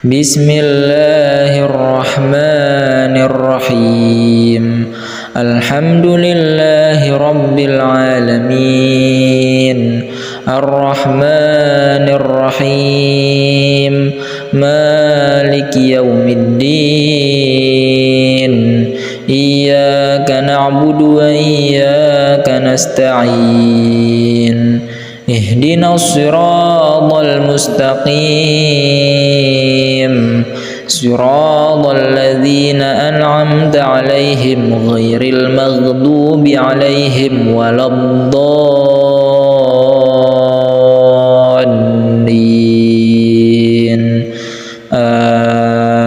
Bismillahirrahmanirrahim. Alhamdulillahi rabbil alamin. Ar-Rahmanir-Rahim. Maliki yaumiddin. Iyyaka na'budu wa iyyaka nasta'in. Ihdinas siratal mustaqim. Siratal ladzina an'amta 'alaihim ghairil maghdubi 'alaihim waladdallin.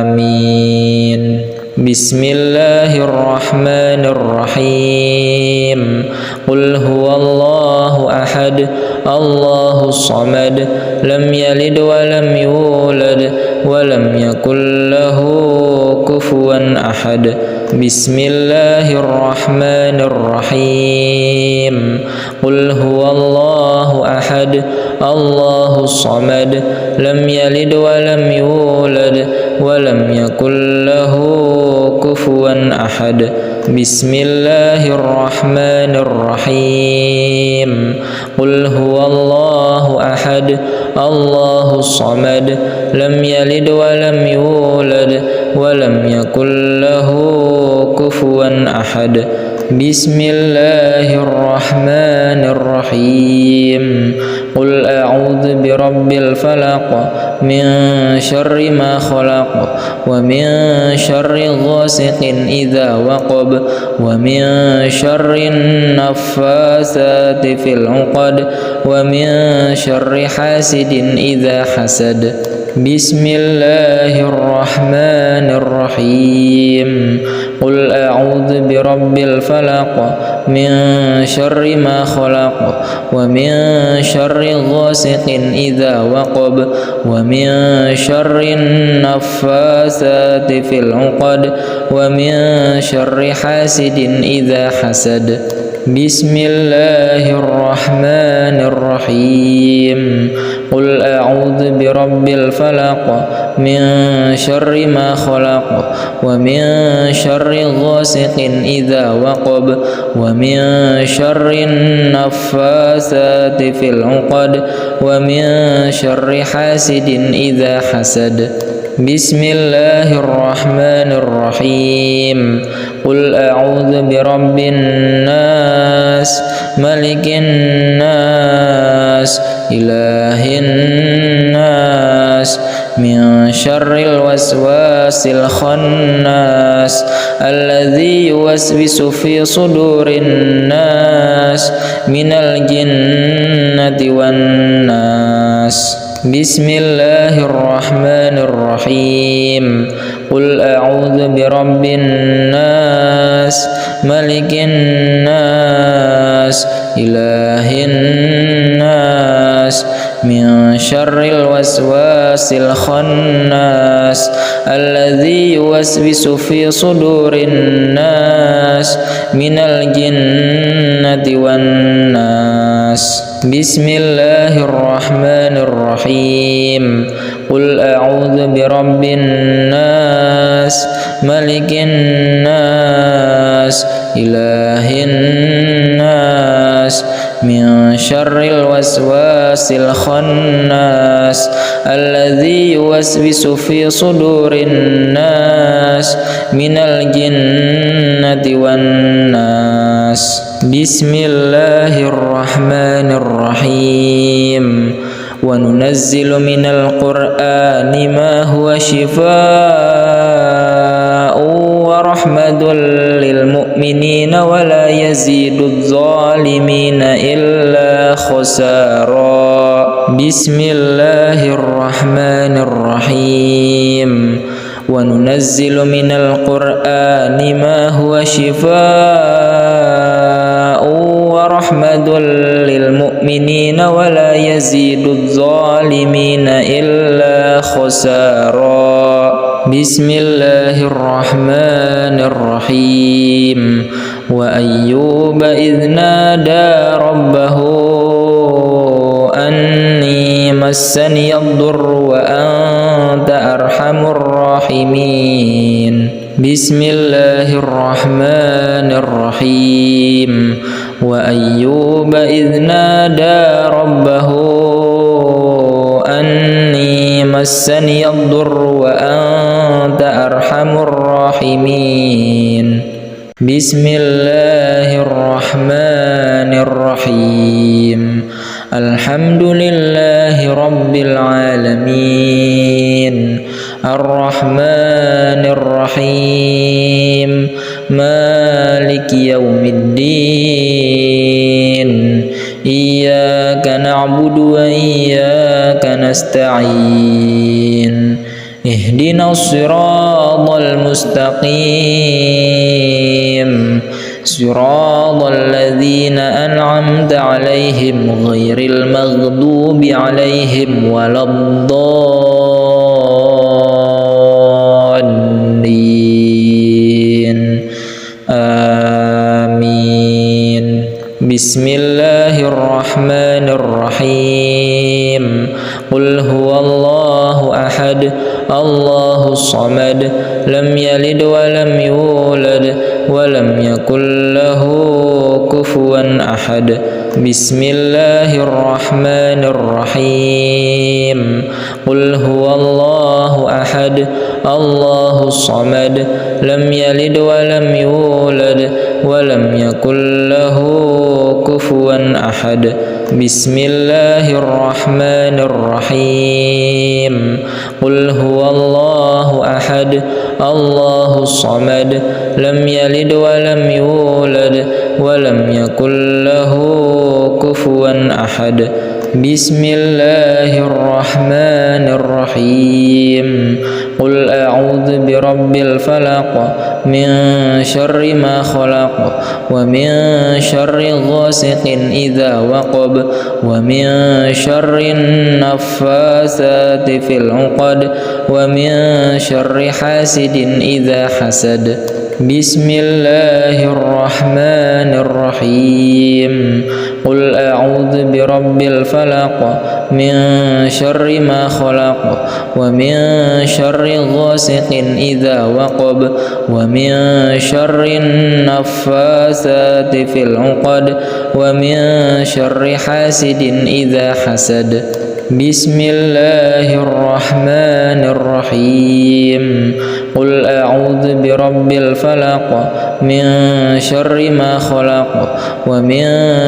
Amin. Bismillahirrahmanirrahim. Qul huwallahu ahad, Allahus samad, lam yalid wa lam yulad wa lam yakul lahu kufuwan ahad. Bismillahirrahmanirrahim. Qul huwallahu ahad, Allahus samad, lam yalid wa lam yulad wa lam yakul lahu kufuwan ahad. Bismillahirrahmanirrahim. Qul huwallahu ahad, Allahus samad, lam yalid wa lam yulad wa lam yakul lahu kufuwan ahad. Bismillahirrahmanirrahim. Qul a'udzu birabbil falaq min syarri ma khalaq wa min syarri ghasiqin idza waqab wa min syarri naffasati fil 'uqad wa min syarri hasidin idza hasad. Bismillahirrahmanirrahim. Qul a'udzu birabbil falaq min syarri ma khalaq wa min syarri ghasiqin idza waqab wa min syarri naffasati fil 'uqad wa min syarri hasidin idza hasad. Bismillahirrahmanirrahim. Qul a'udzu birabbil falaq min syarri ma khalaq wa min syarri ghasiqin idza waqab wa min syarri naffasati fil 'uqad wa min syarri hasidin idza hasad. Bismillahirrahmanirrahim. Qul a'udzu birabbin nas, malikin nas, ilahin nas, min syarril waswasil khannas, alladzi yuwaswisu fi sudurin nas, minal jinnati wan nas. Bismillahirrahmanirrahim. Qul a'udzu birabbin nas, malikin nas, ilahin nas, min syarril waswasil khannas, alladzi yuwaswisu fi sudurin nas, minal jinnati wan nas. Bismillahirrahmanirrahim. Qul a'udzu birabbin nas, malikin nas, ilahin nas, min syarril waswasil khannas, alladzi yuwaswisu fi sudurin nas, minal jinnati wan nas. Bismillahirrahmanirrahim. Wa nunazzilu minal qur'ani ma huwa shifaa'un wa rahmatun lil mu'minina wa la yazidudz zalimina illa khasara. Bismillahirrahmanirrahim. Wa nunazzilu minal qur'ani ma huwa shifaa'un wa rahmatun lil mu'minina wa la yazidudz zalimina illa khasara. Bismillahirrahmanirrahim. Wa ayyuba idh nada rabbahu anni massani ad-durru wa anta arhamur أرحم الراحمين بسم الله الرحمن الرحيم وأيوب إذ نادى ربه أني مسني الضر وأنت أرحم الراحمين بسم الله الرحمن الرحيم الحمد لله رب العالمين الرحمن الرحيم مالك يوم الدين إياك نعبد وإياك نستعين اهدنا الصراط المستقيم صراط الذين أنعمت عليهم غير المغضوب عليهم ولا الضالين آمين بسم الله الرحمن الرحيم قل هو الله أحد الله الصمد لم يلد ولم يولد ولم يكن له كفوا أحد بسم الله الرحمن الرحيم قل هو الله أحد الله الصمد لم يلد ولم يولد ولم يكن له كفوا أحد بسم الله الرحمن الرحيم قل هو الله أحد الله الصمد لم يلد ولم يولد ولم يكن له كفوا أحد بسم الله الرحمن الرحيم قل أعوذ برب الفلق من شر ما خلق ومن شر غاسق إذا وقب ومن شر النفاثات في العقد ومن شر حاسد إذا حسد بسم الله الرحمن الرحيم قل أعوذ برب الفلق من شر ما خلق ومن شر غاسق إذا وقب ومن شر النفاثات في العقد ومن شر حاسد إذا حسد بسم الله الرحمن الرحيم قل أعوذ برب الفلق من شر ما خلق ومن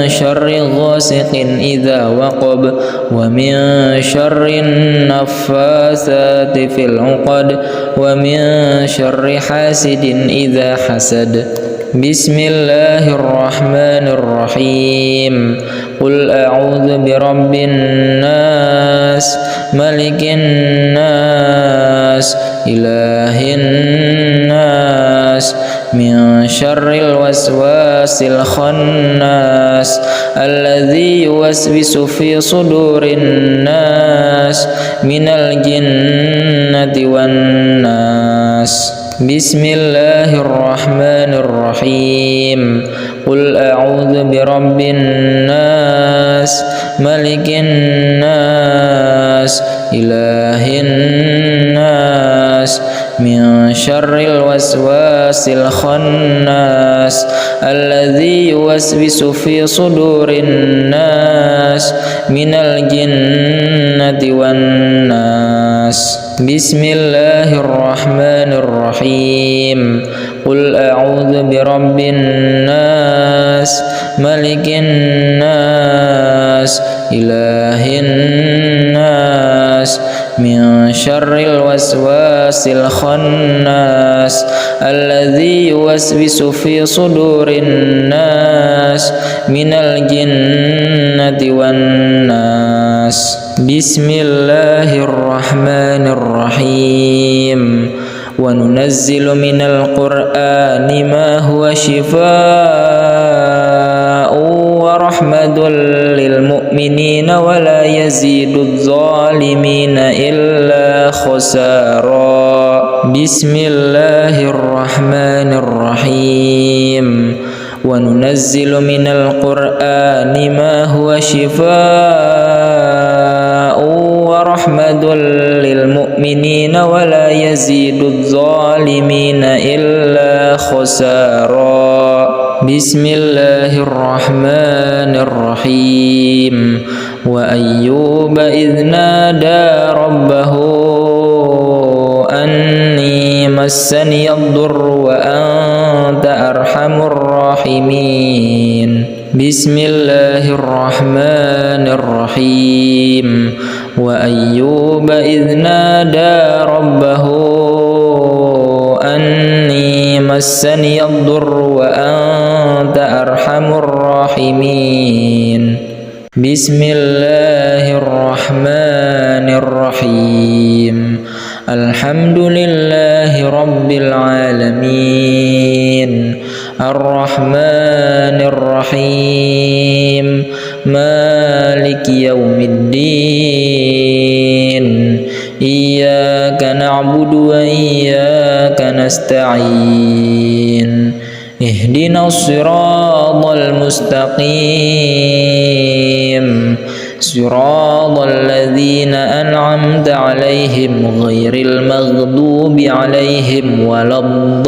شر غاسق إذا وقب ومن شر النفاثات في العقد ومن شر حاسد إذا حسد بسم الله الرحمن الرحيم قل أعوذ برب الناس ملك الناس إله الناس من شر الوسواس الخناس الذي يوسوس في صدور الناس من الجنة والناس بسم الله الرحمن الرحيم قل أعوذ برب الناس ملك الناس إله الناس من شر الوسواس الخناس الذي يوسوس في صدور الناس من الجنة والناس بسم الله الرحمن الرحيم قل أعوذ برب الناس ملك الناس إله الناس من شر الوسواس الخناس الذي يوسوس في صدور الناس من الجنة والناس بسم الله الرحمن الرحيم وننزل من القرآن ما هو شفاء ورحمة للمؤمنين ولا يزيد الظالمين إلا خسارا بسم الله الرحمن الرحيم وننزل من القرآن ما هو شفاء ورحمة رحمة للمؤمنين ولا يزيد الظالمين إلا خسارا. بسم الله الرحمن الرحيم. وأيوب إذ نادى ربه أني مسني الضر وأنت أرحم الراحمين. بسم الله الرحمن الرحيم. وأيوب إذ نادى ربه أني مسني الضر وأنت أرحم الراحمين. بسم الله الرحمن الرحيم. الحمد لله رب العالمين الرحمن الرحيم مالك يوم الدين إياك نعبد وإياك نستعين اهدنا الصراط المستقيم صراط الذين أنعمت عليهم غير المغضوب عليهم ولا الضالين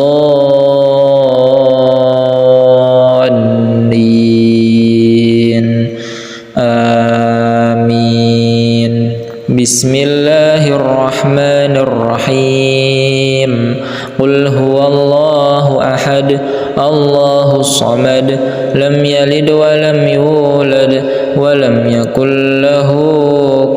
آمين. بسم الله الرحمن الرحيم. قل هو الله أحد الله الصمد لم يلد ولم يولد ولم يكن له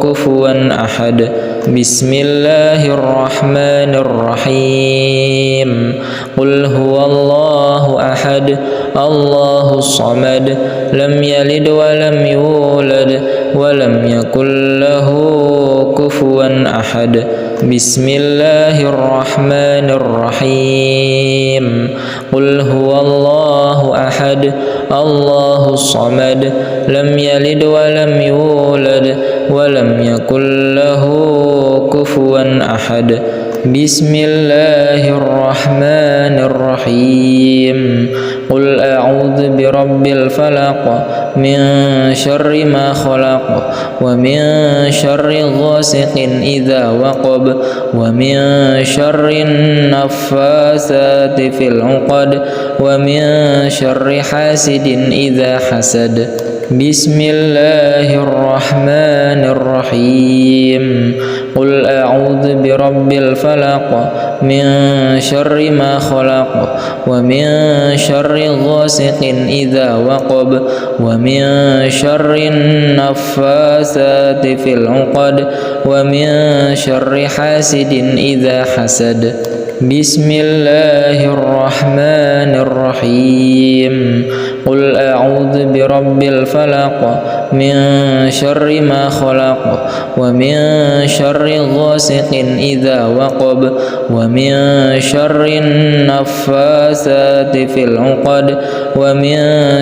كفوا أحد. بسم الله الرحمن الرحيم. قل هو الله أحد الله الصمد لم يلد ولم يولد ولم يكن له كفوا أحد. بسم الله الرحمن الرحيم. قل هو الله أحد الله الصمد لم يلد ولم يولد ولم يكن له كفوا أحد. بسم الله الرحمن الرحيم. قل أعوذ برب الفلق من شر ما خلق ومن شر غاسق إذا وقب ومن شر النفاثات في العقد ومن شر حاسد إذا حسد. بسم الله الرحمن الرحيم. قل أعوذ برب الفلق من شر ما خلق ومن شر غاسق إذا وقب ومن شر النفاثات في العقد ومن شر حاسد إذا حسد. بسم الله الرحمن الرحيم. قل أعوذ برب الفلق من شر ما خلق ومن شر غاسق إذا وقب ومن شر النفاثات في العقد ومن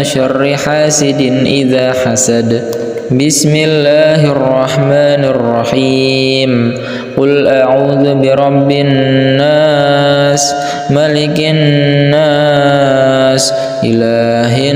شر حاسد إذا حسد. بسم الله الرحمن الرحيم. قل أعوذ برب الناس ملك الناس إله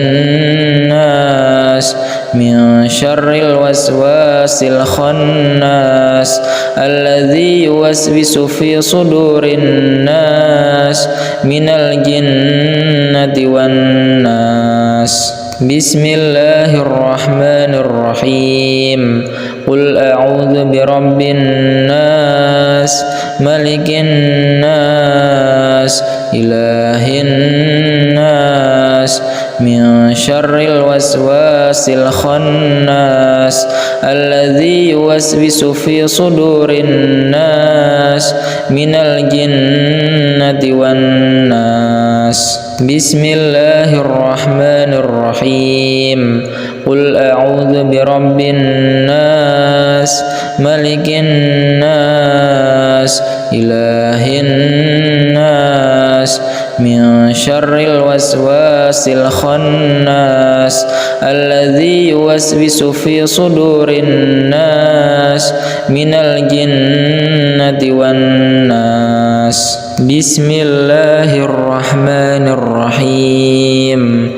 الناس من شر الوسواس الخناس الذي يوسوس في صدور الناس من الجنة والناس. بسم الله الرحمن الرحيم. قل أعوذ برب الناس ملك الناس إله الناس من شر الوسواس الخناس الذي يوسوس في صدور الناس من الجنة والناس. بسم الله الرحمن الرحيم. قل أعوذ برب الناس ملك الناس إله الناس من شر الوسواس الخناس الذي يوسوس في صدور الناس من الجنة والناس. بسم الله الرحمن الرحيم.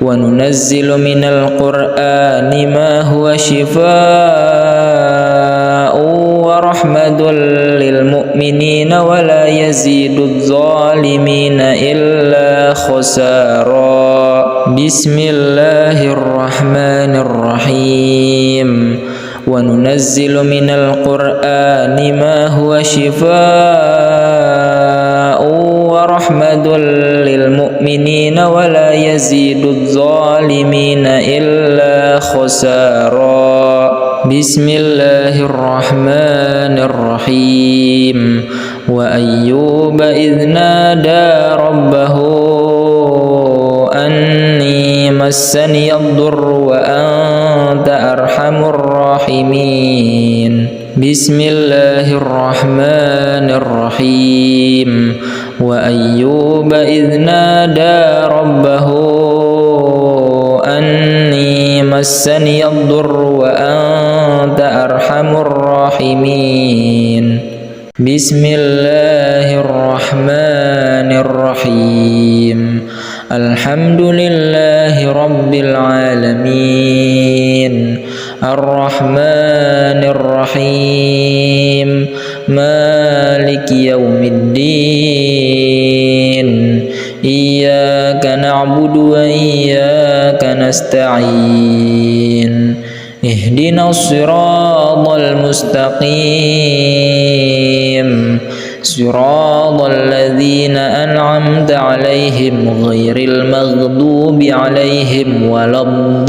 وننزل من القرآن ما هو شفاء ورحمة ورحمة للمؤمنين ولا يزيد الظالمين إلا خسارا. بسم الله الرحمن الرحيم. وننزل من القرآن ما هو شفاء ورحمة للمؤمنين ولا يزيد الظالمين إلا خسارا. بسم الله الرحمن الرحيم. وأيوب إذ نادى ربه أني مسني الضر وأنت أرحم الراحمين. بسم الله الرحمن الرحيم. وأيوب إذ نادى ربه أني مسني الضر وأنت أرحم الراحمين. بسم الله الرحمن الرحيم. الحمد لله رب العالمين. الرحمن الرحيم. مالك يوم الدين. إياك نعبد وإياك نستعين. اهدنا الصراط المستقيم. صراط الذين أنعمت عليهم غير المغضوب عليهم ولا الضالين.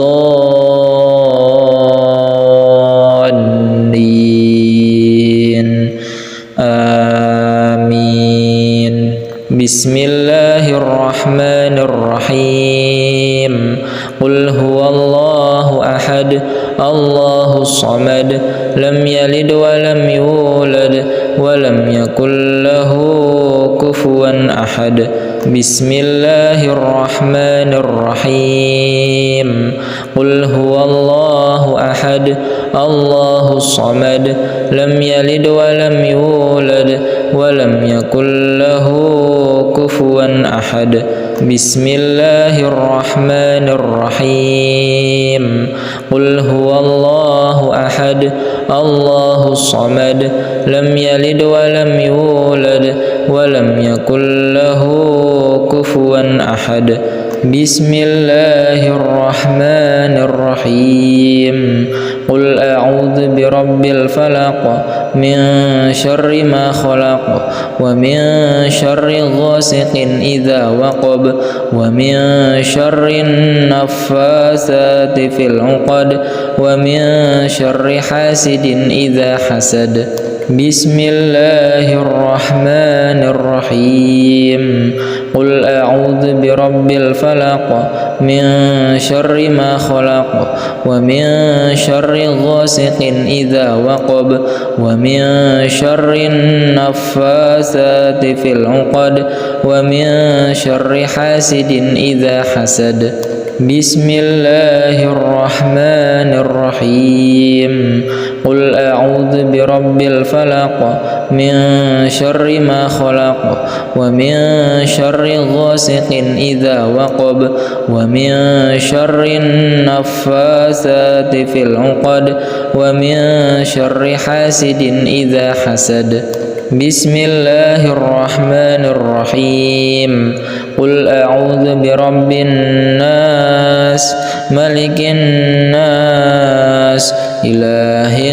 آمين. بسم الله الرحمن الرحيم. قل هو الله أحد الله الصمد لم يلد ولم يولد ولم يكن له كفوا أحد. بسم الله الرحمن الرحيم. قل هو الله أحد الله الصمد لم يلد ولم يولد ولم يكن له كفوا أحد. بسم الله الرحمن الرحيم. قل هو الله أحد الله الصمد لم يلد ولم يولد ولم يكن له كفوا أحد. بسم الله الرحمن الرحيم. قل أعوذ برب الفلق من شر ما خلق ومن شر غاسق إذا وقب ومن شر النفاثات في العقد ومن شر حاسد إذا حسد. بسم الله الرحمن الرحيم. قل أعوذ برب الفلق من شر ما خلق ومن شر غاسق إذا وقب ومن شر النفاثات في العقد ومن شر حاسد إذا حسد. بسم الله الرحمن الرحيم. قل أعوذ برب الفلق من شر ما خلق ومن شر غاسق إذا وقب ومن شر النفاثات في العقد ومن شر حاسد إذا حسد. بسم الله الرحمن الرحيم. قل أعوذ برب الناس ملك الناس إله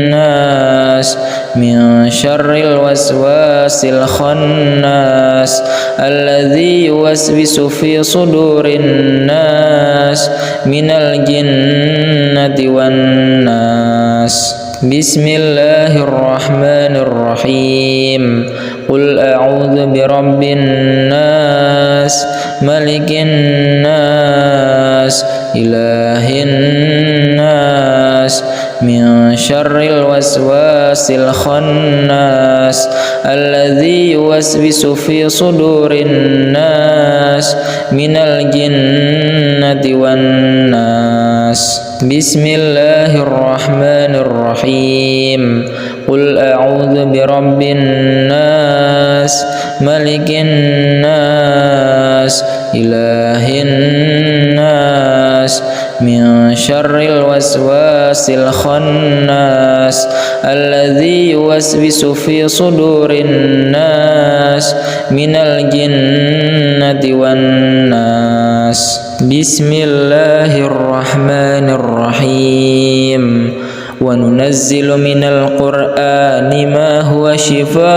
الناس من شر الوسواس الخناس الذي يوسوس في صدور الناس من الجنة والناس. بسم الله الرحمن الرحيم. قل أعوذ برب الناس ملك الناس إله الناس من شر الوسواس الخناس الذي يوسوس في صدور الناس من الجنة والناس. بسم الله الرحمن الرحيم. قل أعوذ برب الناس ملك الناس إله الناس من شر الوسواس الخناس الذي يوسوس في صدور الناس من الجنة والناس. بسم الله الرحمن الرحيم. وننزل من القرآن ما هو شفاء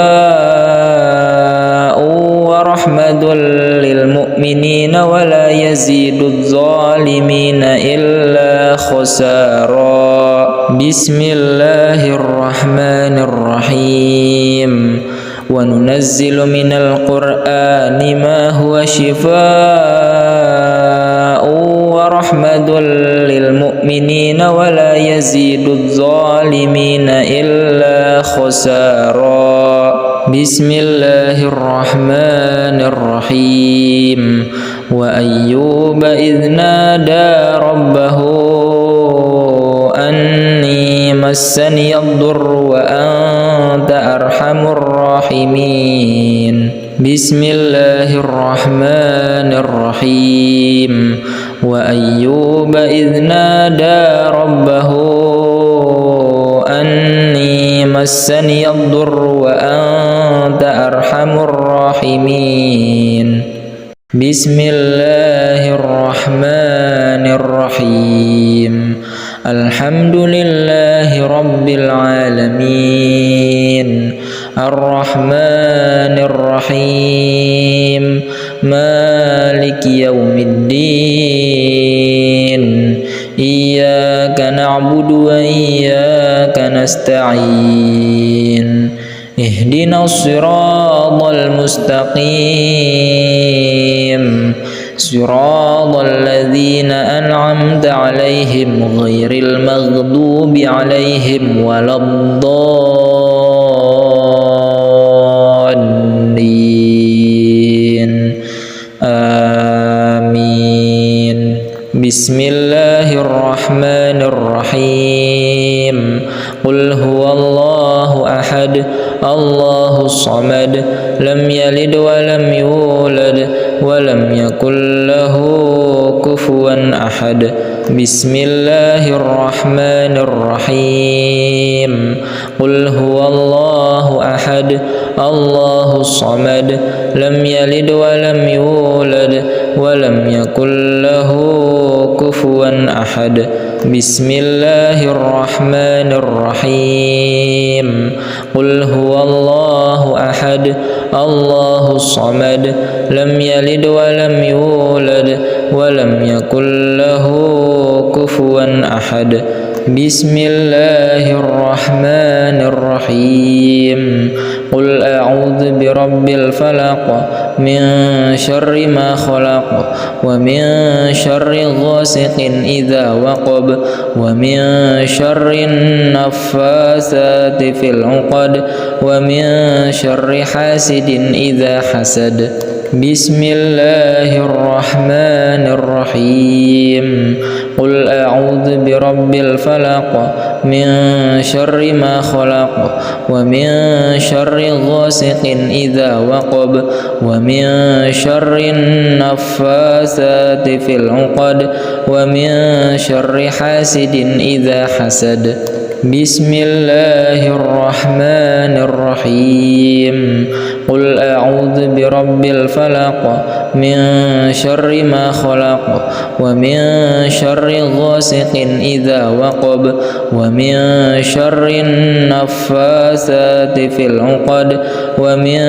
ورحمة للمؤمنين ولا يزيد الظالمين إلا خسارا. بسم الله الرحمن الرحيم. وننزل من القرآن ما هو شفاء ورحمة للمؤمنين ولا يزيد الظالمين إلا خسارا. بسم الله الرحمن الرحيم. وأيوب إذ نادى ربه أني مسني الضر وأنت أرحم الراحمين. بسم الله الرحمن الرحيم. وأيوب إذ نادى ربه أني مسني الضر وأنت أرحم الراحمين. بسم الله الرحمن الرحيم. الحمد لله رب العالمين الرحمن الرحيم مالك يوم الدين إياك نعبد وإياك نستعين اهدنا الصراط المستقيم صراط الذين أنعمت عليهم غير المغضوب عليهم ولا الضالين آمين. بسم الله الرحمن الرحيم. قل هو الله أحد الله الصمد لم يلد ولم يولد ولم يكن له كفوا أحد. بسم الله الرحمن الرحيم. قل هو الله أحد الله الصمد لم يلد ولم يولد ولم يكن له كفوا أحد. بسم الله الرحمن الرحيم. قل هو الله أحد الله الصمد لم يلد ولم يولد ولم يكن له كفوا أحد. بسم الله الرحمن الرحيم. قل أعوذ برب الفلق من شر ما خلق ومن شر غاسق إذا وقب ومن شر النفاثات في العقد ومن شر حاسد إذا حسد. بسم الله الرحمن الرحيم. قل أعوذ برب الفلق من شر ما خلق ومن شر غاسق إذا وقب ومن شر النفاثات في العقد ومن شر حاسد إذا حسد. بسم الله الرحمن الرحيم. قل أعوذ برب الفلق من شر ما خلق ومن شر غاسق إذا وقب ومن شر النفاثات في العقد ومن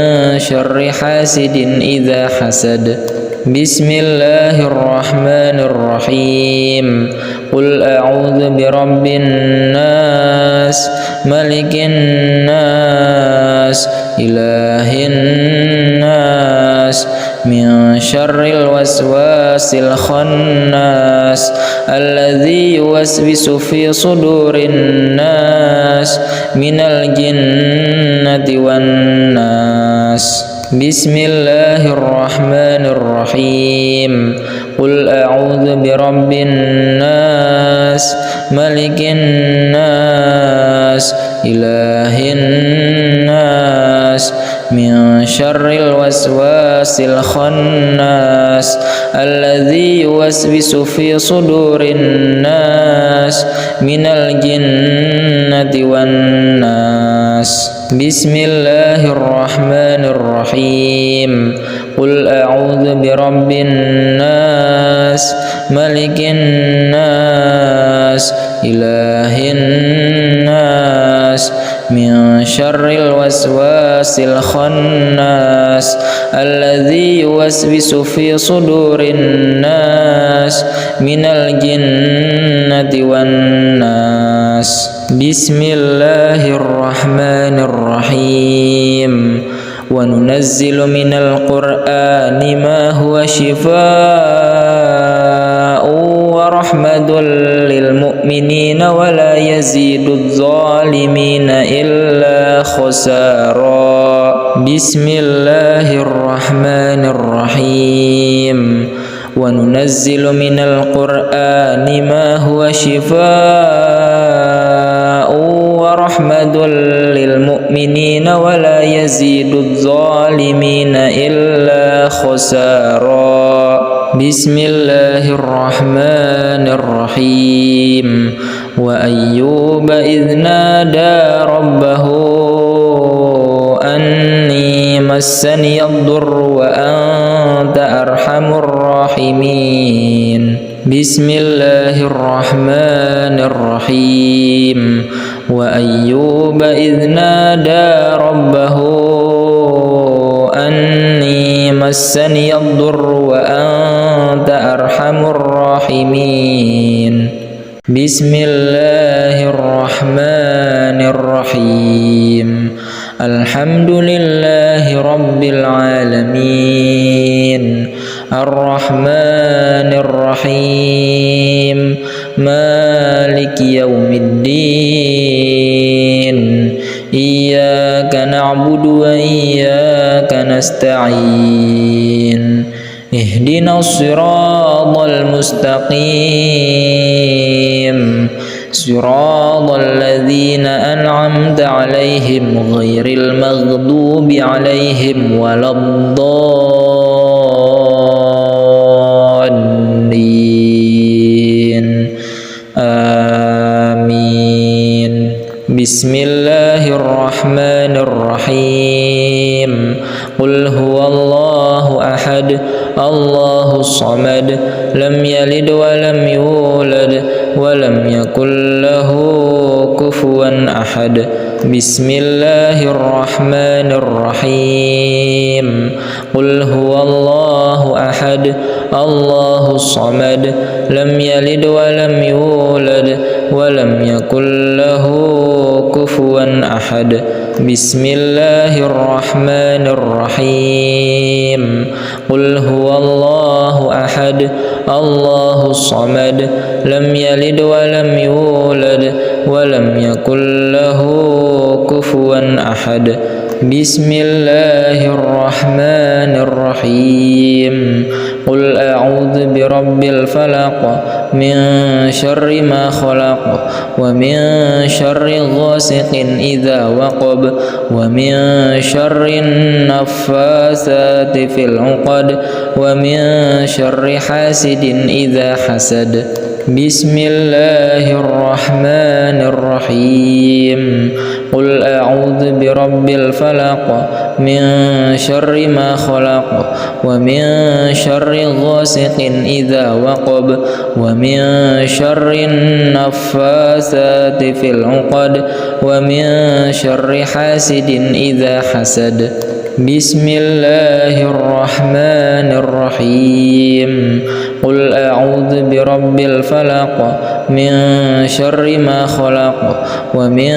شر حاسد إذا حسد. بسم الله الرحمن الرحيم. قل أعوذ برب الناس ملك الناس إله الناس من شر الوسواس الخناس الذي يوسوس في صدور الناس من الجنة والناس. بسم الله الرحمن الرحيم. قل أعوذ برب الناس ملك الناس إله الناس من شر الوسواس الخناس الذي يوسوس في صدور الناس من الجنة والناس. بسم الله الرحمن الرحيم. قل أعوذ برب الناس ملك الناس إله الناس من شر الوسواس الخناس الذي يوسوس في صدور الناس من الجنة والناس. بسم الله الرحمن الرحيم. وننزل من القرآن ما هو شفاء ورحمة للمؤمنين ولا يزيد الظالمين إلا خسارا. بسم الله الرحمن الرحيم. وننزل من القرآن ما هو شفاء ورحمة للمؤمنين ولا يزيد الظالمين إلا خسارا. بسم الله الرحمن الرحيم. وأيوب إذ نادى ربه أني مسني الضر وأنت أرحم الراحمين. بسم الله الرحمن الرحيم. وأيوب إذ نادى ربه أني مسني الضر وأنت أرحم الراحمين. بسم الله الرحمن الرحيم. الحمد لله رب العالمين الرحمن الرحيم مالك يوم الدين إياك نعبد وإياك نستعين اهدنا الصراط المستقيم صراط الذين أنعمت عليهم غير المغضوب عليهم ولا الضالين آمين. بسم الله الرحمن الرحيم. قل هو الله أحد الله الصمد لم يلد ولم يولد ولم يكن له كفوا أحد. بسم الله الرحمن الرحيم. قل هو الله أحد الله الصمد لم يلد ولم يولد ولم يكن له كفوا أحد. بسم الله الرحمن الرحيم. قل هو الله أحد الله الصمد لم يلد ولم يولد ولم يكن له كفوا أحد. بسم الله الرحمن الرحيم. قل أعوذ برب الفلق من شر ما خلق ومن شر غاسق إذا وقب ومن شر النفاثات في العقد ومن شر حاسد إذا حسد. بسم الله الرحمن الرحيم. قل أعوذ برب الفلق من شر ما خلق ومن شر غاسق إذا وقب ومن شر النفاثات في العقد ومن شر حاسد إذا حسد. بسم الله الرحمن الرحيم. قل أعوذ برب الفلق من شر ما خلق ومن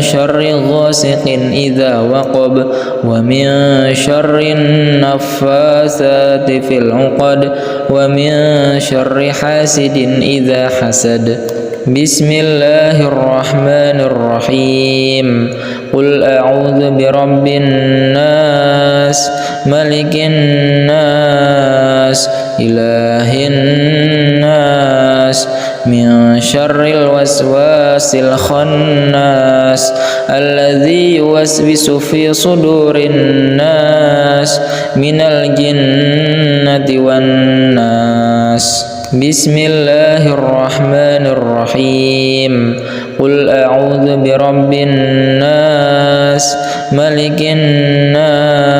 شر غاسق إذا وقب ومن شر النفاثات في العقد ومن شر حاسد إذا حسد. بسم الله الرحمن الرحيم. قل أعوذ برب الناس ملك الناس إله الناس من شر الوسواس الخناس الذي يوسوس في صدور الناس من الجنة والناس. بسم الله الرحمن الرحيم. قل أعوذ برب الناس ملك الناس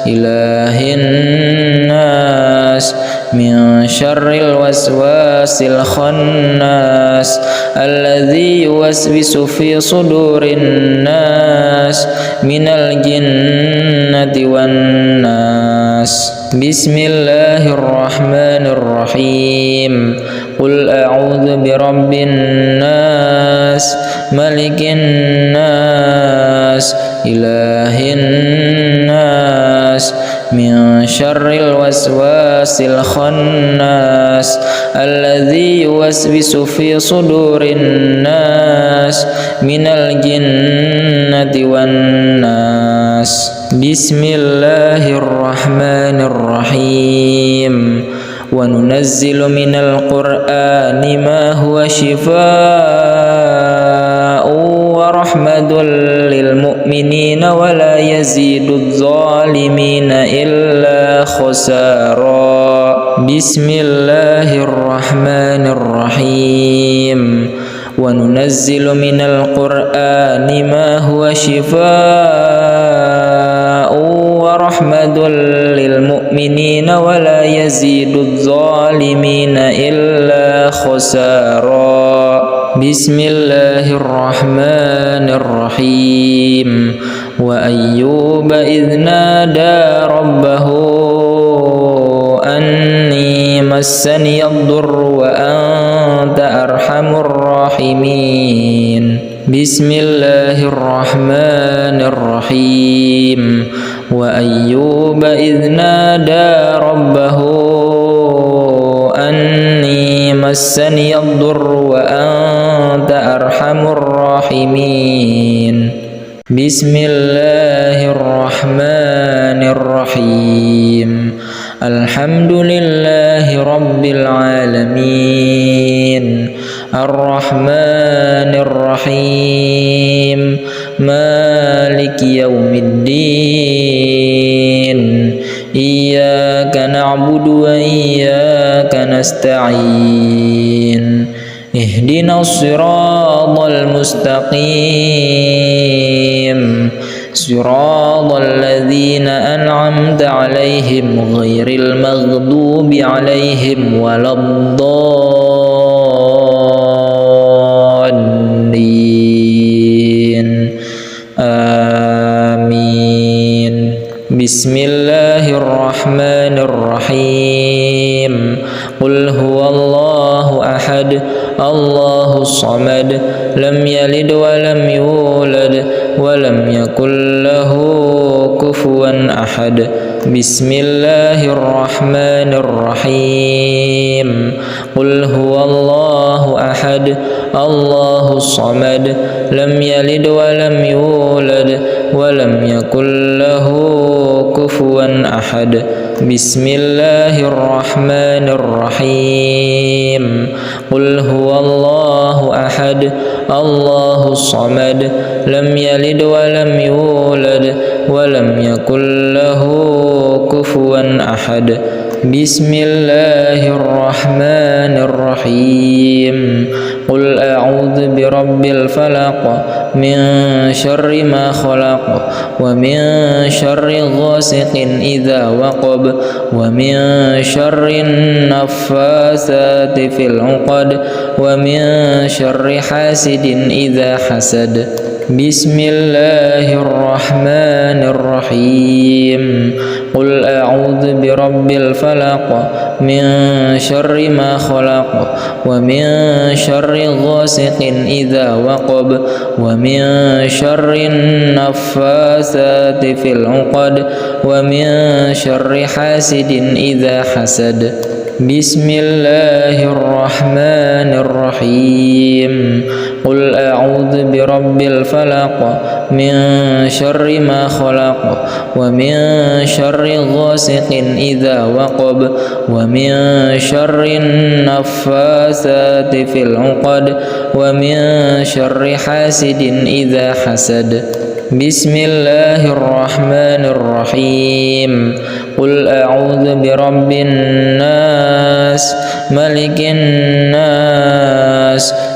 إله الناس من شر الوسواس الخناس الذي يوسوس في صدور الناس من الجنة والناس. بسم الله الرحمن الرحيم. قل أعوذ برب الناس ملك الناس إله الناس من شر الوسواس الخناس الذي يوسوس في صدور الناس من الجنة والناس. بسم الله الرحمن الرحيم. وننزل من القرآن ما هو شفاء ورحمة للمؤمنين ولا يزيد الظالمين إلا خسارا. بسم الله الرحمن الرحيم. وننزل من القرآن ما هو شفاء ورحمة للمؤمنين ولا يزيد الظالمين إلا خسارا. بسم الله الرحمن الرحيم. وأيوب إذ نادى ربه أني مسني الضر وأنت أرحم الراحمين. بسم الله الرحمن الرحيم. وأيوب إذ نادى ربه أني مسني الضر وأنت أرحم الراحمين. بسم الله الرحمن الرحيم. الحمد لله رب العالمين الرحمن الرحيم مالك يوم الدين إياك نعبد وإياك نستعين اهدنا الصراط المستقيم صراط الذين أنعمت عليهم غير المغضوب عليهم ولا الضالين آمين. بسم الله الرحمن الرحيم. قل هو الله أحد الله الصمد لم يلد ولم يولد ولم يكن له كفوا أحد. بسم الله الرحمن الرحيم. قل هو الله أحد الله الصمد لم يلد ولم يولد ولم يكن له كفوا أحد. بسم الله الرحمن الرحيم. قل هو الله أحد الله الصمد لم يلد ولم يولد ولم يكن له كفوا أحد. بسم الله الرحمن الرحيم. قل أعوذ برب الفلق من شر ما خلق ومن شر غاسق إذا وقب ومن شر النفاثات في العقد ومن شر حاسد إذا حسد. بسم الله الرحمن الرحيم. قل أعوذ برب الفلق من شر ما خلق ومن شر غاسق إذا وقب ومن شر النفاثات في العقد ومن شر حاسد إذا حسد. بسم الله الرحمن الرحيم. قل أعوذ برب الفلق من شر ما خلق ومن شر غاسق إذا وقب ومن شر النفاثات في العقد ومن شر حاسد إذا حسد. بسم الله الرحمن الرحيم. قل أعوذ برب الناس ملك الناس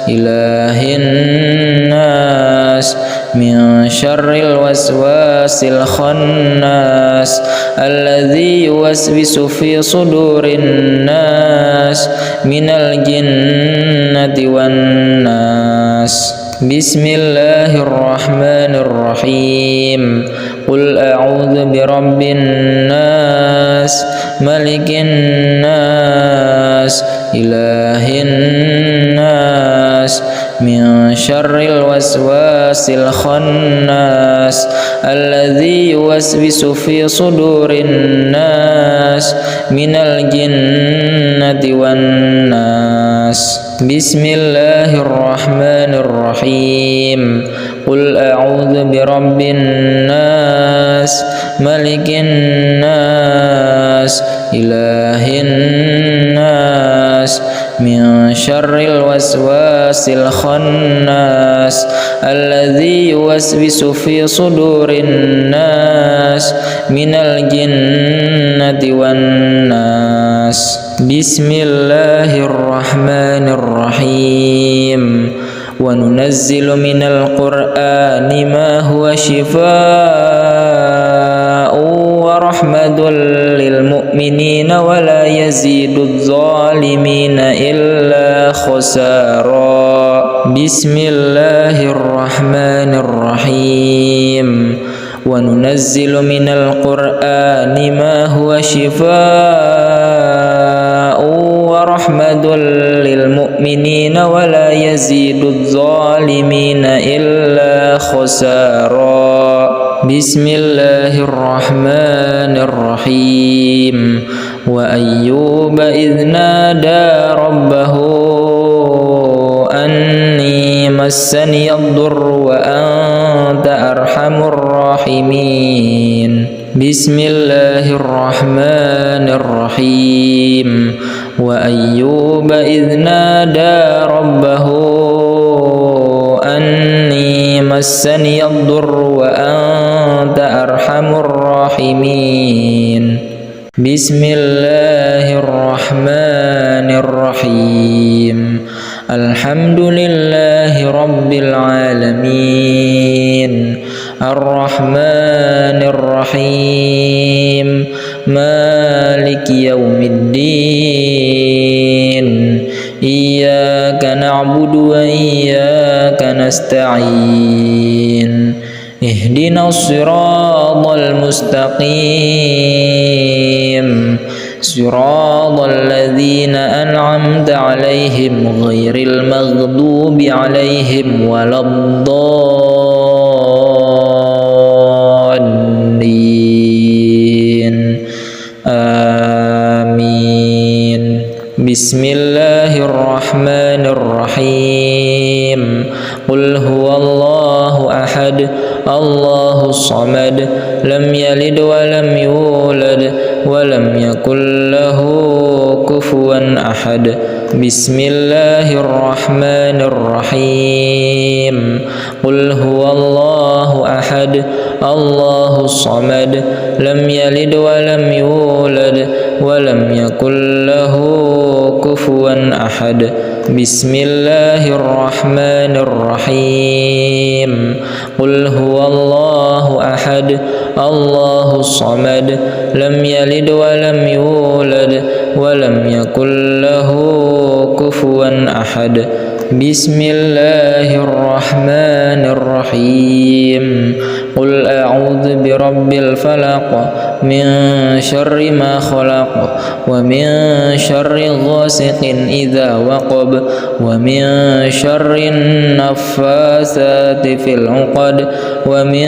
إله الناس من شر الوسواس الخناس الذي يوسوس في صدور الناس من الجنة والناس. بسم الله الرحمن الرحيم. قل أعوذ برب الناس ملك الناس إله الناس من شر الوسواس الخناس الذي يوسوس في صدور الناس من الجنة والناس. بسم الله الرحمن الرحيم. قل أعوذ برب الناس ملك الناس إله الناس من شر الوسواس الخناس الذي يوسوس في صدور الناس من الجنة والناس. بسم الله الرحمن الرحيم. وننزل من القرآن ما هو شفاء ورحمة للمؤمنين ولا يزيد الظالمين إلا خسارا. بسم الله الرحمن الرحيم. وننزل من القرآن ما هو شفاء ورحمة للمؤمنين ولا يزيد الظالمين إلا خسارا. بسم الله الرحمن الرحيم. وأيوب إذ نادى ربه أني مسني الضر وأنت أرحم الراحمين. بسم الله الرحمن الرحيم. وأيوب إذ نادى ربه أني مسني الضر وأنت أرحم الراحمين. بسم الله الرحمن الرحيم. الحمد لله رب العالمين الرحمن الرحيم مالك يوم الدين إياك نعبد وإياك نستعين اهدنا الصراط المستقيم صراط الذين أنعمت عليهم غير المغضوب عليهم ولا الضالين آمين. بسم الله الرحمن الرحيم. قل هو الله أحد الله الصمد لم يلد ولم يولد ولم يكن له كفوا أحد. بسم الله الرحمن الرحيم. قل هو الله أحد الله الصمد لم يلد ولم يولد ولم يكن له كفوا أحد. بسم الله الرحمن الرحيم. قل هو الله أحد الله الصمد لم يلد ولم يولد ولم يكن له كفوا أحد. بسم الله الرحمن الرحيم. قل أعوذ برب الفلق من شر ما خلق ومن شر غاسق إذا وقب ومن شر النفاثات في العقد ومن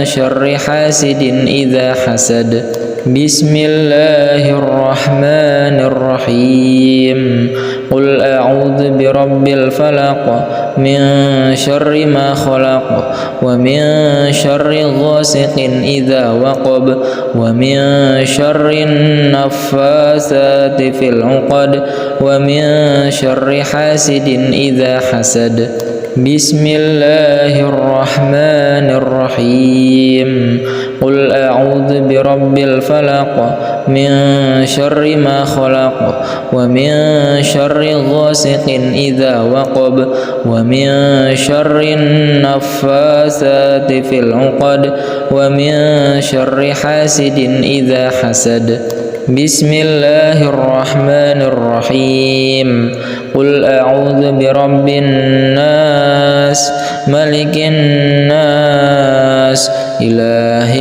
شر حاسد إذا حسد. بسم الله الرحمن الرحيم. قل أعوذ برب الفلق من شر ما خلق ومن شر غاسق إذا وقب ومن شر النفاثات في العقد ومن شر حاسد إذا حسد. بسم الله الرحمن الرحيم قل أعوذ برب الفلق من شر ما خلق ومن شر غاسق إذا وقب ومن شر النفاثات في العقد ومن شر حاسد إذا حسد. بسم الله الرحمن الرحيم قل أعوذ برب الناس ملك الناس إله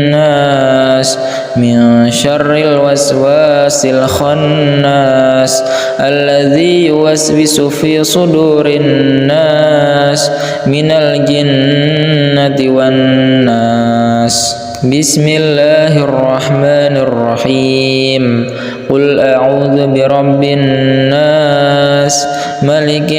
الناس من شر الوسواس الخناس الذي يوسوس في صدور الناس من الجنة والناس. بسم الله الرحمن الرحيم قل أعوذ برب الناس ملك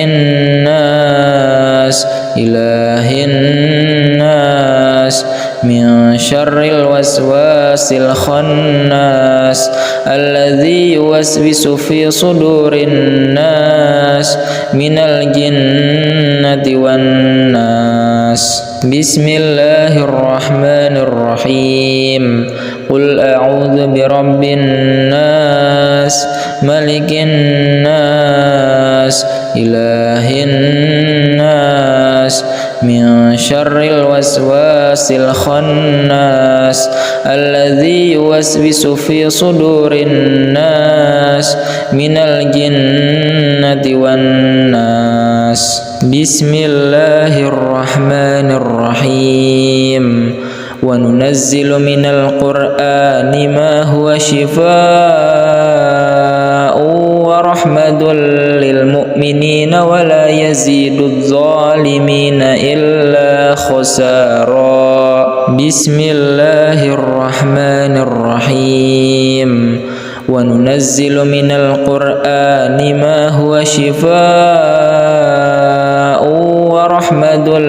الناس إله الناس من شر الوسواس الخناس الذي يوسوس في صدور الناس من الجنة والناس. بسم الله الرحمن الرحيم قل أعوذ برب الناس ملك الناس إله الناس من شر الوسواس الخناس الذي يوسوس في صدور الناس من الجنة والناس. بسم الله الرحمن الرحيم وننزل من القرآن ما هو شفاء ورحمة للمؤمنين ولا يزيد الظالمين إلا خسارا. بسم الله الرحمن الرحيم وننزل من القرآن ما هو شفاء ورحمة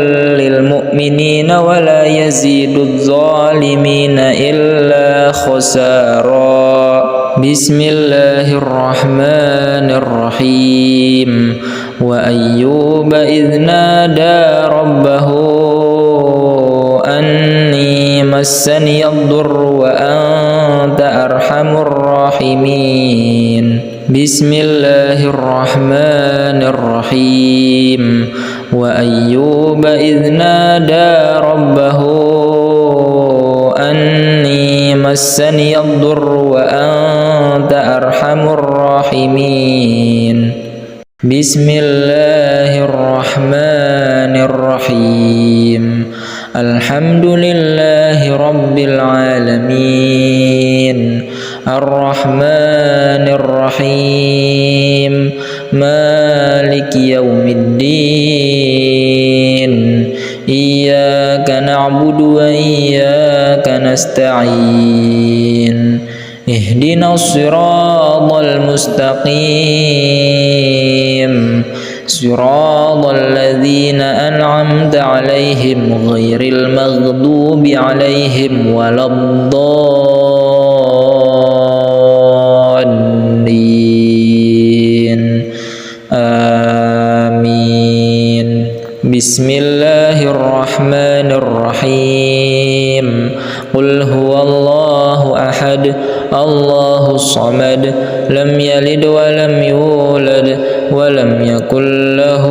للمؤمنين ولا يزيد الظالمين إلا خسارا. بسم الله الرحمن الرحيم وأيوب إذ نادى ربه أني مسني الضر وأنت أرحم الراحمين. بسم الله الرحمن الرحيم وأيوب إذ نادى ربه أني مسني الضر وأنت أرحم الراحمين. بسم الله الرحمن الرحيم الحمد لله رب العالمين الرحمن الرحيم مالك يوم الدين إياك نعبد وإياك نستعين اهدنا الصراط المستقيم صراط الذين أنعمت عليهم غير المغضوب عليهم ولا الضالين آمين. بسم الله الرحمن الرحيم قل هو الله أحد الله الصمد لم يلد ولم يولد ولم يكن له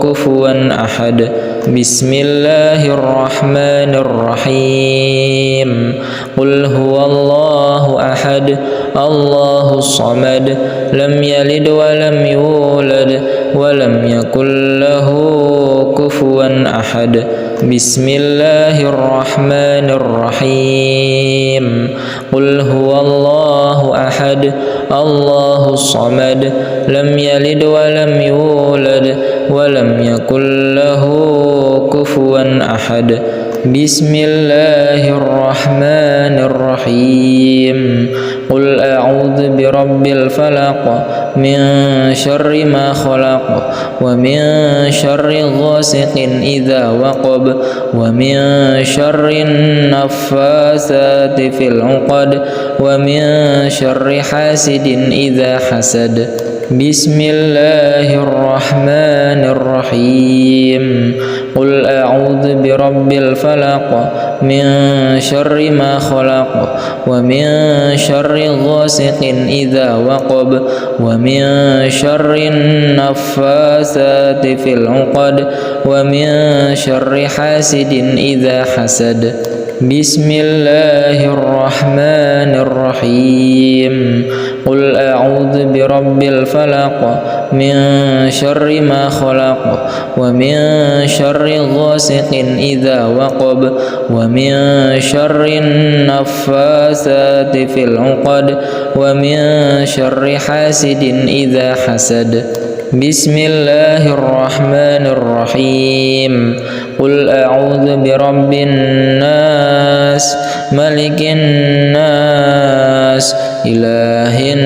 كفوا أحد. بسم الله الرحمن الرحيم قل هو الله أحد الله الصمد لم يلد ولم يولد ولم يكن له كفوا أحد. بسم الله الرحمن الرحيم قل هو الله أحد الله الصمد لم يلد ولم يولد ولم يكن له كفوا أحد. بسم الله الرحمن الرحيم قل أعوذ birabbil falaq min syarri ma khalaq wa min syarri ghasiqin idza waqab wa min syarri naffasati fil 'uqad wa min syarri hasidin idza hasad. Bismillahirrahmanirrahim. Qul a'udzu birabbil falaq min syarri ma khalaq wa min syarri ghasiqin idza waqab wa min syarri naffasati fil 'uqad wa min syarri hasidin idza hasad. Bismillahirrahmanirrahim. Qul a'udzu birabbil falaq min syarri ma khalaq wa min syarri ghasiqin idza waqab wa min syarri naffasati fil 'uqad wa min syarri hasidin idza hasad. Bismillahirrahmanirrahim. Qul a'udzu birabbin nas malikin nas ilahin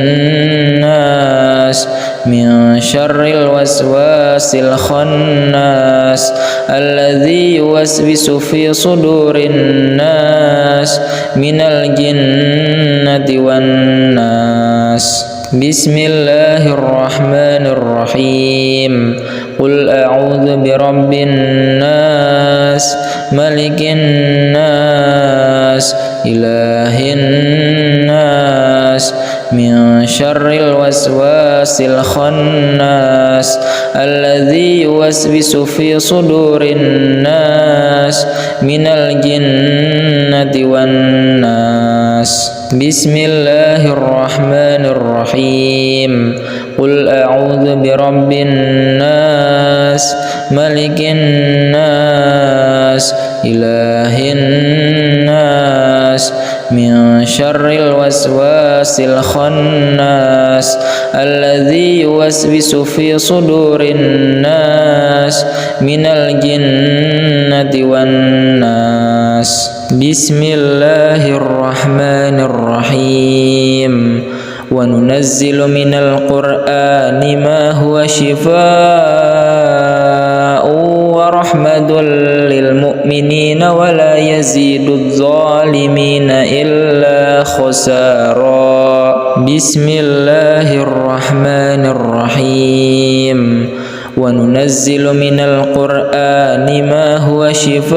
nas min syarril waswasil khannas alladzi yuwaswisu fi sudurin nas minal jinnati wan nas. Bismillahirrahmanirrahim. Qul a'udzu birabbin nas malikin nas ilahin nas min syarril waswasil khannas alladzi yuwaswisu fi sudurin nas minal jinnati wan nas. Bismillahirrahmanirrahim. Qul a'udzu birabbin nas malikin nas ilahin nas min syarril waswasil khannas alladzi yuwaswisu fi sudurin nas minal jinnati wan nas. Bismillahirrahmanirrahim. Wa nunazzilu minal qur'ani ma huwa shifaa'un wa rahmatun lil mu'minina wa la yazidudz zalimina illa khasara. Bismillahirrahmanirrahim. Wa nunazzilu minal qur'ani ma huwa shifaa'un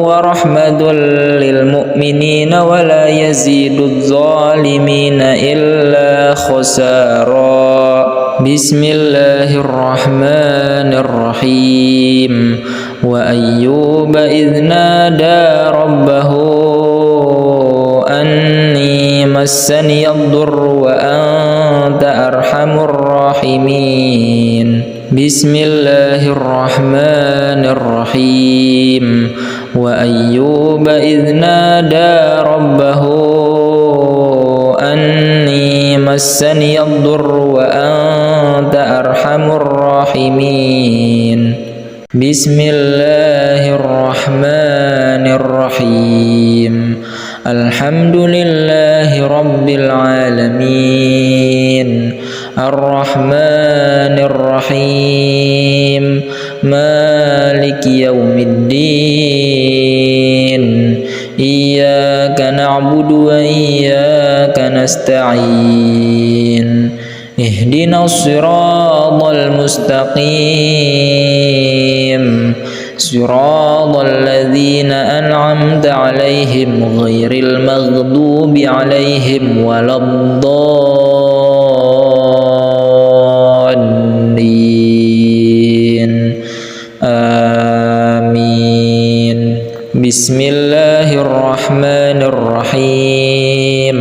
wa rahmatun lil mu'minina wa la yazidudz zalimina illa khasara. Bismillahirrahmanirrahim. Wa ayyuba idh nada rabbahu anni massani ad-durru wa anta arhamur rahimin. Bismillahirrahmanirrahim. Wa ayyuba idh nada rabbahu anni massani ad-durru wa anta arhamur rahimin. Bismillahirrahmanirrahim. Alhamdulillahi rabbil alamin. Ar-Rahmanir Rahim. Maliki yaumiddin. Iyyaka na'budu wa iyyaka nasta'in. Ihdinas siratal mustaqim. Siratal ladzina an'amta 'alaihim ghairil maghdubi 'alaihim waladdallin. Amin. Bismillahirrahmanirrahim.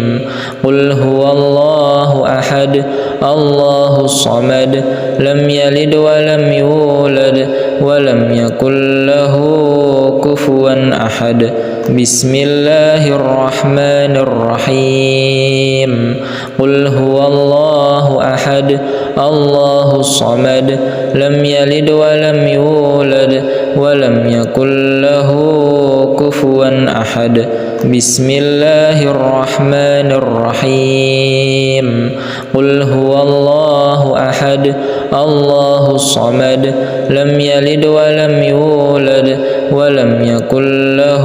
Qul huwallahu ahad, Allahus samad, lam yalid wa lam yulad wa lam yakul lahu kufuwan ahad. Bismillahirrahmanirrahim. Qul huwallahu ahad, Allahus samad, lam yalid wa lam yulad wa lam yakul lahu kufuwan كفوا أحد بسم الله الرحمن الرحيم قل هو الله أحد الله الصمد لم يلد ولم يولد ولم يكن له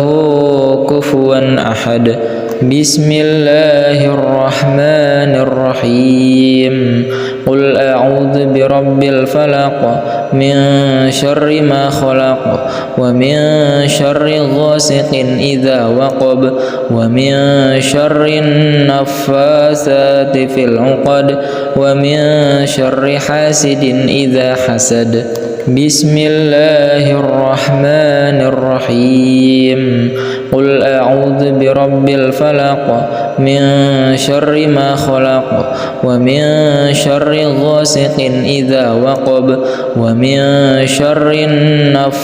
كفوا أحد بسم الله الرحمن الرحيم قل أعوذ برب الفلق من شر ما خلق ومن شر غاسق إذا وقب ومن شر النفاثات في العقد ومن شر حاسد إذا حسد بسم الله الرحمن الرحيم قل أعوذ برب الفلق من شر ما خلق ومن شر غاسق إذا وقب ومن شر النفاثات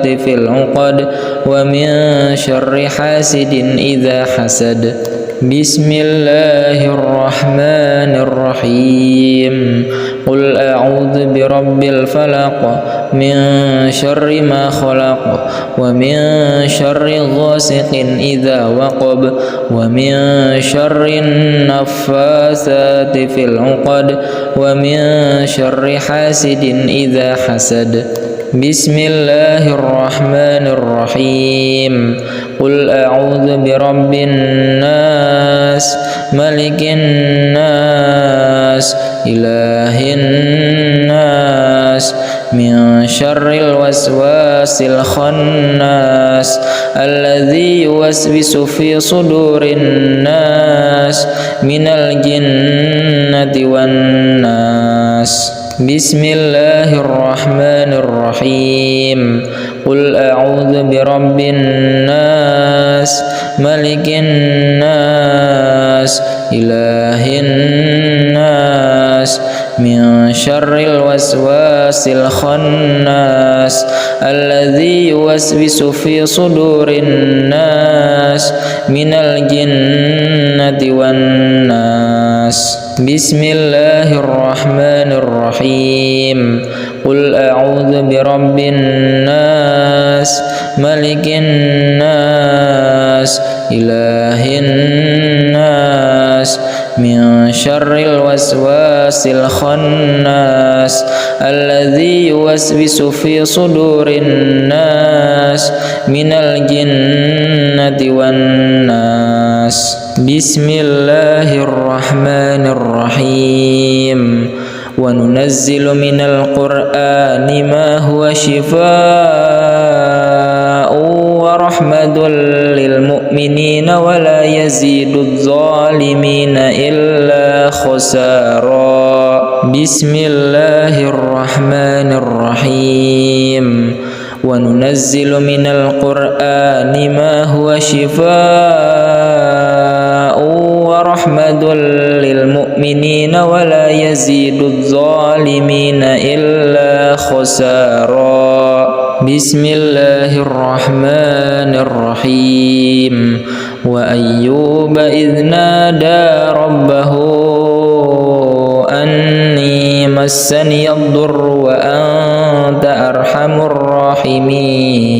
في العقد ومن شر حاسد إذا حسد بسم الله الرحمن الرحيم قل أعوذ برب الفلق من شر ما خلق ومن شر غاسق إذا وقب ومن شر النفاثات في العقد ومن شر حاسد إذا حسد بسم الله الرحمن الرحيم قل أعوذ برب الناس ملك الناس إله الناس من شر الوسواس الخناس الذي يوسوس في صدور الناس من الجنة والناس بسم الله الرحمن الرحيم قل أعوذ برب الناس ملك الناس إله الناس من شر الوسواس الخناس الذي يوسوس في صدور الناس من الجنة والناس بسم الله الرحمن الرحيم قل أعوذ برب الناس ملك الناس إله الناس من شر الوسواس الخناس الذي يوسوس في صدور الناس من الجنة والناس بسم الله الرحمن الرحيم وننزل من القرآن ما هو شفاء ورحمة للمؤمنين ولا يزيد الظالمين إلا خسارا بسم الله الرحمن الرحيم وننزل من القرآن ما هو شفاء ورحمة للمؤمنين ولا يزيد الظالمين إلا خسارا بسم الله الرحمن الرحيم وأيوب إذ نادى ربه أني مسني الضر وأنت أرحم الراحمين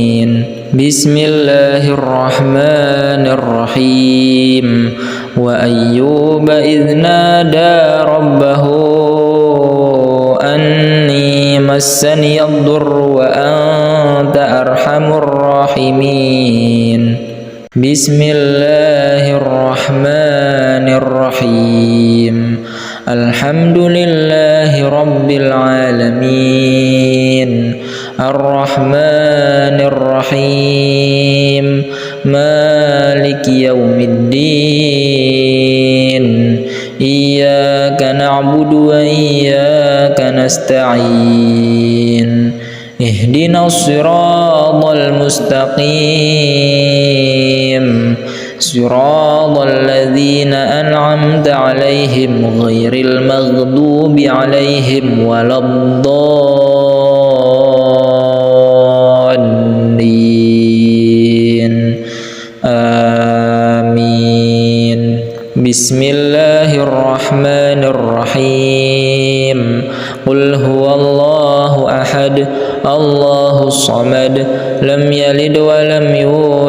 بسم الله الرحمن الرحيم وأيوب إذ نادى ربه أني مسني الضر وأنت أرحم الراحمين بسم الله الرحمن الرحيم الحمد لله رب العالمين الرحمن الرحيم مالك يوم الدين إياك نعبد وإياك نستعين اهدنا الصراط المستقيم صراط الذين أنعمت عليهم غير المغضوب عليهم ولا الضالين آمين بسم الله الرحمن الرحيم قل هو الله أحد الله الصمد لم يلد ولم يولد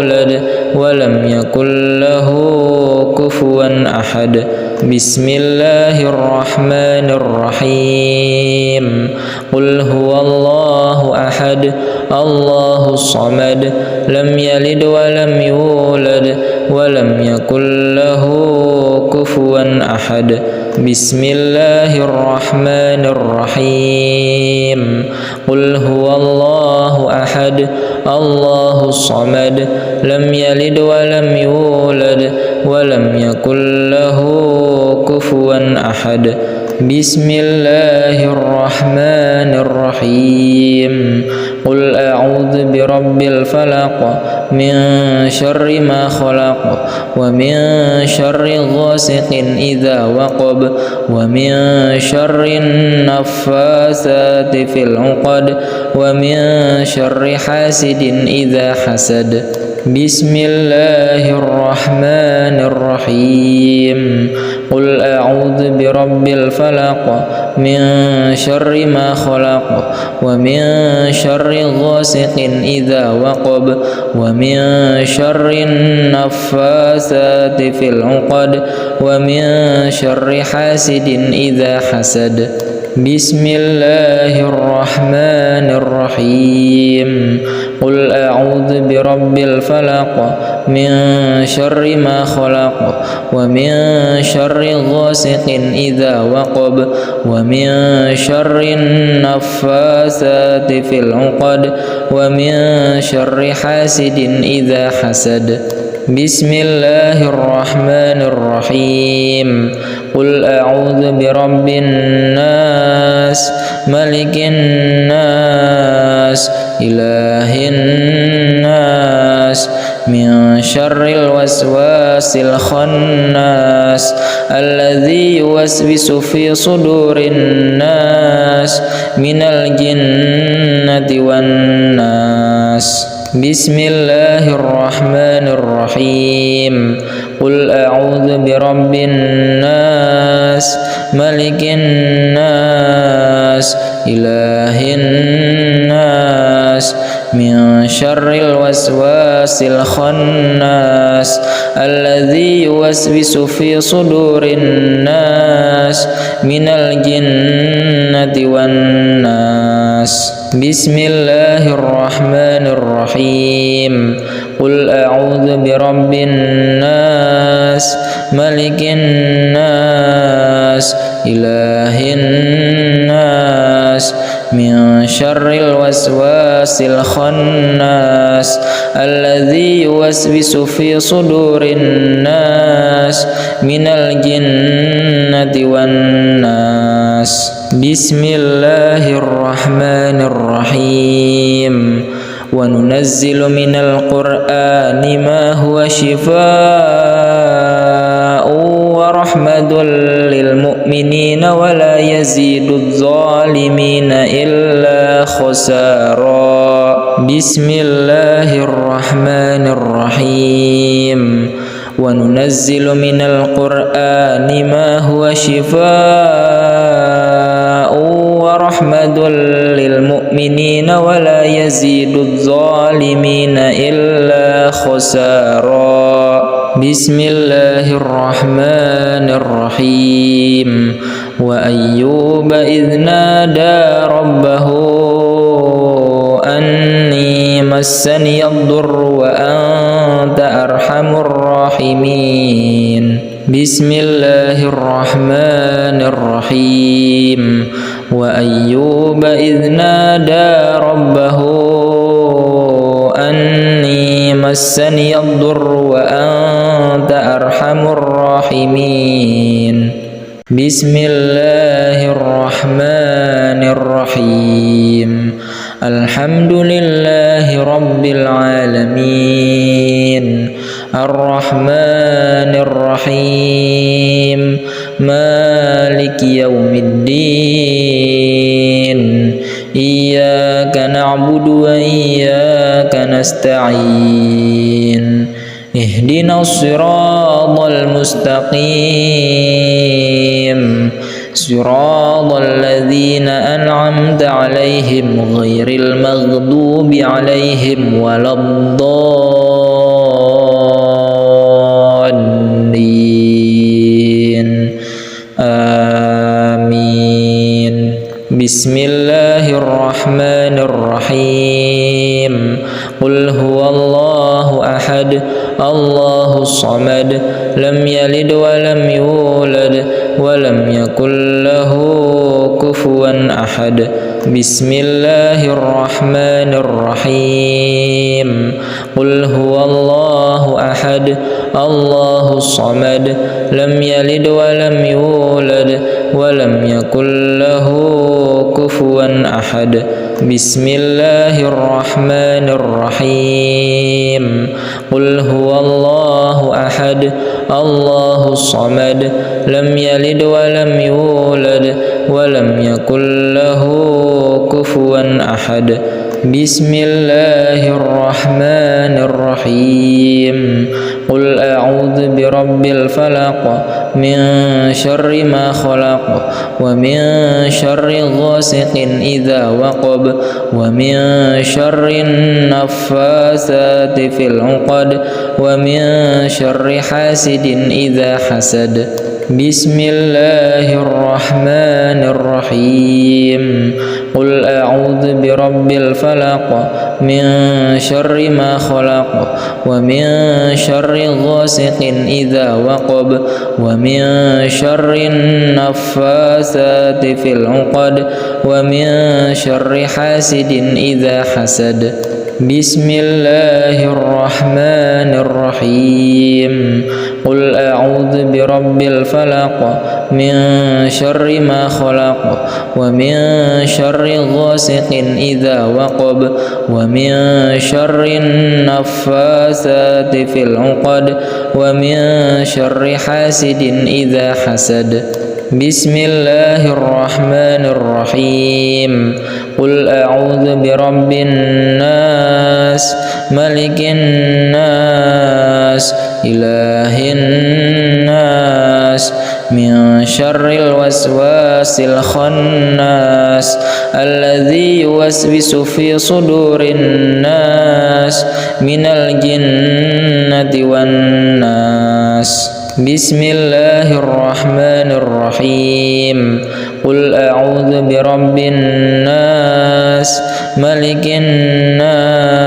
ولم يكن له كفوا أحد بسم الله الرحمن الرحيم قل هو الله أحد الله الصمد لم يلد ولم يولد ولم يكن له كفوا أحد بسم الله الرحمن الرحيم قل هو الله أحد الله الصمد لم يلد ولم يولد ولم يكن له كفوا أحد بسم الله الرحمن الرحيم قل أعوذ برب الفلق من شر ما خلق ومن شر غاسق إذا وقب ومن شر النفاثات في العقد ومن شر حاسد إذا حسد بسم الله الرحمن الرحيم قل أعوذ برب الفلق من شر ما خلق ومن شر غاسق إذا وقب ومن شر النفاثات في العقد ومن شر حاسد إذا حسد بسم الله الرحمن الرحيم قل أعوذ برب الفلق من شر ما خلق ومن شر غاسق إذا وقب ومن شر النفاثات في العقد ومن شر حاسد إذا حسد بسم الله الرحمن الرحيم قل أعوذ برب الناس ملك الناس إله الناس من شر الوسواس الخناس الذي يوسوس في صدور الناس من الجنة والناس بسم الله الرحمن الرحيم قل أعوذ برب الناس ملك الناس إله الناس من شر الوسواس الخناس الذي يوسوس في صدور الناس من الجنة والناس بسم الله الرحمن الرحيم قل أعوذ برب الناس ملك الناس إله الناس من شر الوسواس الخناس الذي يوسوس في صدور الناس من الجنة والناس بسم الله الرحمن الرحيم وننزل من القرآن ما هو شفاء ورحمة للمؤمنين ولا يزيد الظالمين إلا خسارا بسم الله الرحمن الرحيم وننزل من القرآن ما هو شفاء ورحمة للمؤمنين ولا يزيد الظالمين إلا خسارا بسم الله الرحمن الرحيم وأيوب إذ نادى ربه أني مسني الضر وأنت أرحم الراحمين بسم الله الرحمن الرحيم وأيوب إذ نادى ربه أني مسني الضر وأنت أرحم الراحمين بسم الله الرحمن الرحيم الحمد لله رب العالمين الرحمن الرحيم مالك يوم الدين إياك نعبد وإياك نستعين اهدنا الصراط المستقيم صراط الذين أنعمت عليهم غير المغضوب عليهم ولا الضالين الله الصمد لم يلد ولم يولد ولم يكن له كفوا أحد بسم الله الرحمن الرحيم قل هو الله أحد الله الصمد لم يلد ولم يولد ولم يكن له كفوا أحد بسم الله الرحمن الرحيم قل هو الله أحد الله الصمد لم يلد ولم يولد ولم يكن له كفوا أحد بسم الله الرحمن الرحيم قل أعوذ برب الفلق من شر ما خلق ومن شر غاسق إذا وقب ومن شر النفاثات في العقد ومن شر حاسد إذا حسد بسم الله الرحمن الرحيم قل أعوذ برب الفلق من شر ما خلق ومن شر غاسق إذا وقب ومن شر النفاثات في العقد ومن شر حاسد إذا حسد بسم الله الرحمن الرحيم قل أعوذ برب الفلق من شر ما خلق ومن شر غاسق إذا وقب ومن شر النفاثات في العقد ومن شر حاسد إذا حسد بسم الله الرحمن الرحيم قل أعوذ برب الناس ملك الناس إله الناس من شر الوسواس الخناس الذي يوسوس في صدور الناس من الجنة والناس بسم الله الرحمن الرحيم قل أعوذ برب الناس ملك الناس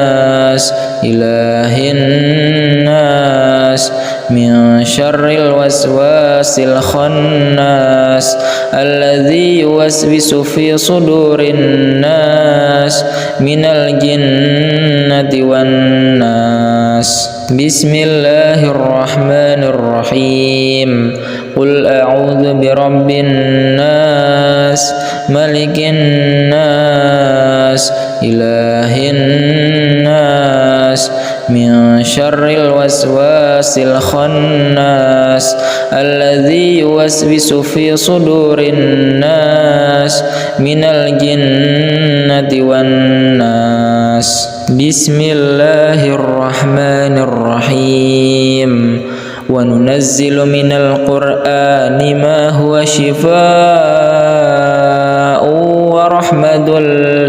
إله الناس من شر الوسواس الخناس الذي يوسوس في صدور الناس من الجنة والناس بسم الله الرحمن الرحيم قل أعوذ برب الناس ملك الناس إله الناس من شر الوسواس الخناس الذي يوسوس في صدور الناس من الجنة والناس بسم الله الرحمن الرحيم وننزل من القرآن ما هو شفاء ورحمة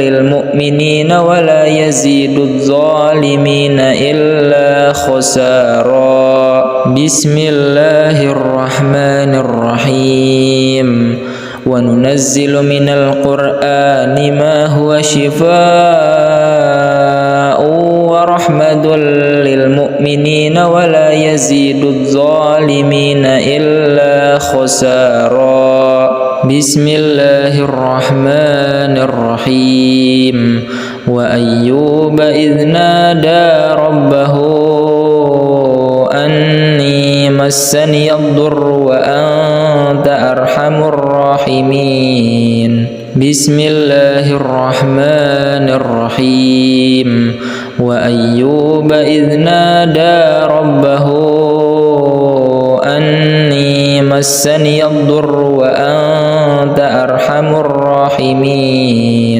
للمؤمنين ولا يزيد الظالمين إلا خسارا بسم الله الرحمن الرحيم وننزل من القرآن ما هو شفاء ورحمة للمؤمنين ولا يزيد الظالمين إلا خسارا بسم الله الرحمن الرحيم وأيوب إذ نادى ربه أني مسني الضر وأنت أرحم الراحمين بسم الله الرحمن الرحيم وأيوب إذ نادى ربه أني مسني الضر وأنت أرحم الراحمين